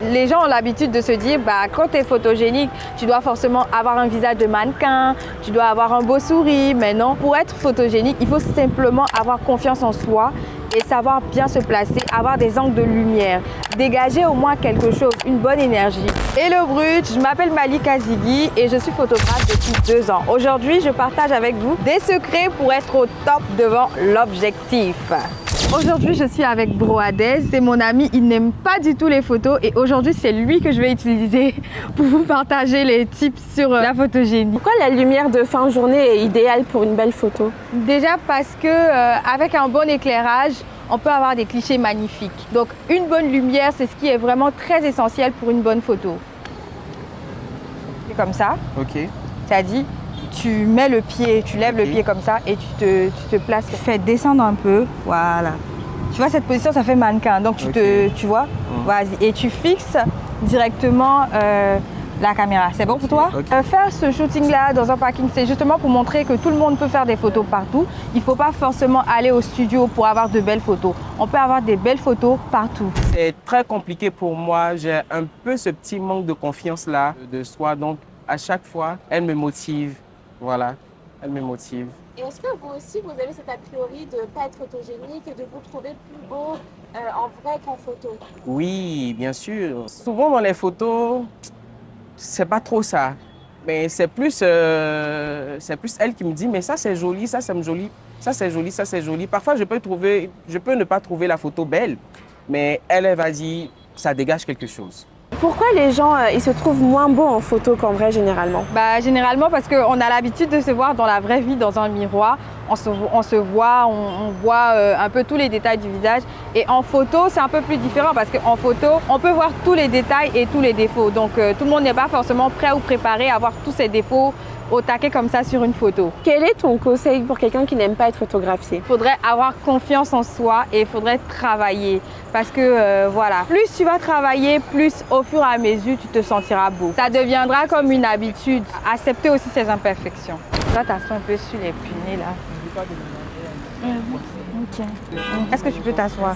Les gens ont l'habitude de se dire, quand tu es photogénique, tu dois forcément avoir un visage de mannequin, tu dois avoir un beau sourire. Mais non, pour être photogénique, il faut simplement avoir confiance en soi et savoir bien se placer, avoir des angles de lumière, dégager au moins quelque chose, une bonne énergie. Hello Brut, je m'appelle Malika Ziggy et je suis photographe depuis 2 ans. Aujourd'hui, je partage avec vous des secrets pour être au top devant l'objectif. Aujourd'hui, je suis avec Broadez, c'est mon ami, il n'aime pas du tout les photos et aujourd'hui, c'est lui que je vais utiliser pour vous partager les tips sur la photogénie. Pourquoi la lumière de fin de journée est idéale pour une belle photo? Déjà parce que avec un bon éclairage, on peut avoir des clichés magnifiques. Donc une bonne lumière, c'est ce qui est vraiment très essentiel pour une bonne photo. C'est comme ça. Ok. Ça dit, tu mets le pied, tu lèves le pied comme ça et tu te places. Fais descendre un peu, voilà. Tu vois cette position, ça fait mannequin. Donc tu vois, vas-y. Et tu fixes directement la caméra. C'est bon pour toi? Faire ce shooting-là dans un parking, c'est justement pour montrer que tout le monde peut faire des photos partout. Il ne faut pas forcément aller au studio pour avoir de belles photos. On peut avoir des belles photos partout. C'est très compliqué pour moi. J'ai un peu ce petit manque de confiance-là de soi. Donc, à chaque fois, elle me motive. Voilà, elle me motive. Et est-ce que vous aussi, vous avez cet a priori de ne pas être photogénique et de vous trouver plus beau en vrai qu'en photo? Oui, bien sûr. Souvent dans les photos, c'est pas trop ça. Mais c'est plus elle qui me dit, mais ça c'est joli, ça c'est joli, ça c'est joli, ça c'est joli. Parfois, je peux ne pas trouver la photo belle, mais elle va dire, ça dégage quelque chose. Pourquoi les gens ils se trouvent moins beaux en photo qu'en vrai généralement? Généralement parce qu'on a l'habitude de se voir dans la vraie vie dans un miroir. On se voit, on voit un peu tous les détails du visage. Et en photo, c'est un peu plus différent parce qu'en photo, on peut voir tous les détails et tous les défauts. Donc tout le monde n'est pas forcément prêt ou préparé à voir tous ces défauts au taquet comme ça sur une photo. Quel est ton conseil pour quelqu'un qui n'aime pas être photographié? Il faudrait avoir confiance en soi et il faudrait travailler. Parce que voilà, plus tu vas travailler, plus au fur et à mesure, tu te sentiras beau. Ça deviendra comme une habitude. Accepter aussi ses imperfections. Là, t'assois un peu sur les punais là. Ok. Est-ce que tu peux t'asseoir?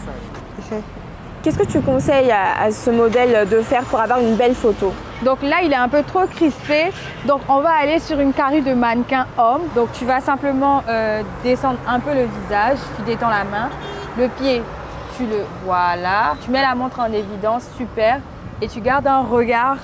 Qu'est-ce que tu conseilles à ce modèle de faire pour avoir une belle photo? Donc là, il est un peu trop crispé. Donc on va aller sur une carrure de mannequin homme. Donc tu vas simplement descendre un peu le visage. Tu détends la main. Le pied, voilà. Tu mets la montre en évidence, super. Et tu gardes un regard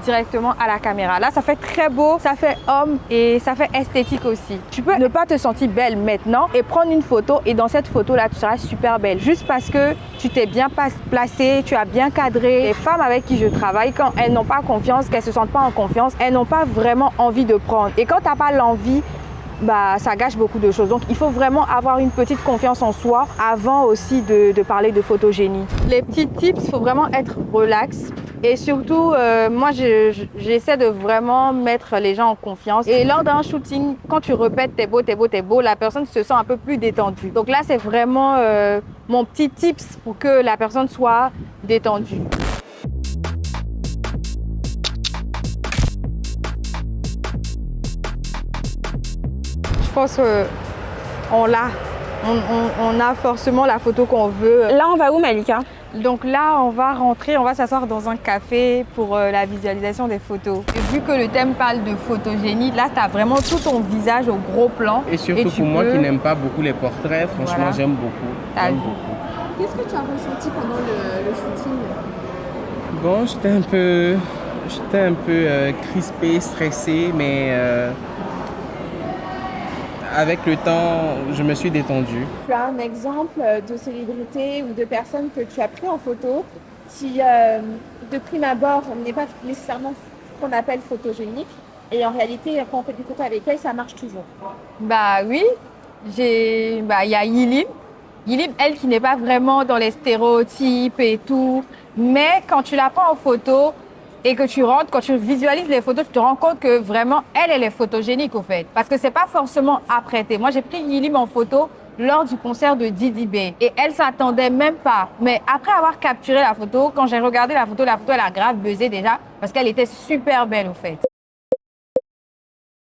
directement à la caméra. Là, ça fait très beau, ça fait homme et ça fait esthétique aussi. Tu peux ne pas te sentir belle maintenant et prendre une photo et dans cette photo-là, tu seras super belle. Juste parce que tu t'es bien placée, tu as bien cadré. Les femmes avec qui je travaille, quand elles n'ont pas confiance, qu'elles ne se sentent pas en confiance, elles n'ont pas vraiment envie de prendre. Et quand tu n'as pas l'envie, ça gâche beaucoup de choses. Donc, il faut vraiment avoir une petite confiance en soi avant aussi de parler de photogénie. Les petits tips, il faut vraiment être relax. Et surtout, moi, j'essaie de vraiment mettre les gens en confiance. Et lors d'un shooting, quand tu répètes t'es beau, t'es beau, t'es beau, la personne se sent un peu plus détendue. Donc là, c'est vraiment mon petit tips pour que la personne soit détendue. Je pense qu'on a forcément la photo qu'on veut. Là, on va où, Malika? Donc là, on va rentrer, on va s'asseoir dans un café pour la visualisation des photos. Et vu que le thème parle de photogénie, là, tu as vraiment tout ton visage au gros plan. Et surtout pour moi qui n'aime pas beaucoup les portraits, franchement, voilà. J'aime beaucoup. Qu'est-ce que tu as ressenti pendant le shooting? Bon, j'étais un peu crispé, stressé, mais avec le temps, je me suis détendu. Tu as un exemple de célébrité ou de personne que tu as pris en photo qui, de prime abord, n'est pas nécessairement ce qu'on appelle photogénique. Et en réalité, quand on fait des photos avec elle, ça marche toujours. Oui, il y a Yilim. Yilim, elle qui n'est pas vraiment dans les stéréotypes et tout. Mais quand tu la prends en photo, et que tu rentres, quand tu visualises les photos, tu te rends compte que vraiment, elle est photogénique au fait. Parce que c'est pas forcément apprêté. Moi, j'ai pris Yilim en photo lors du concert de Didi B. Et elle s'attendait même pas. Mais après avoir capturé la photo, quand j'ai regardé la photo, elle a grave buzzé déjà parce qu'elle était super belle au fait.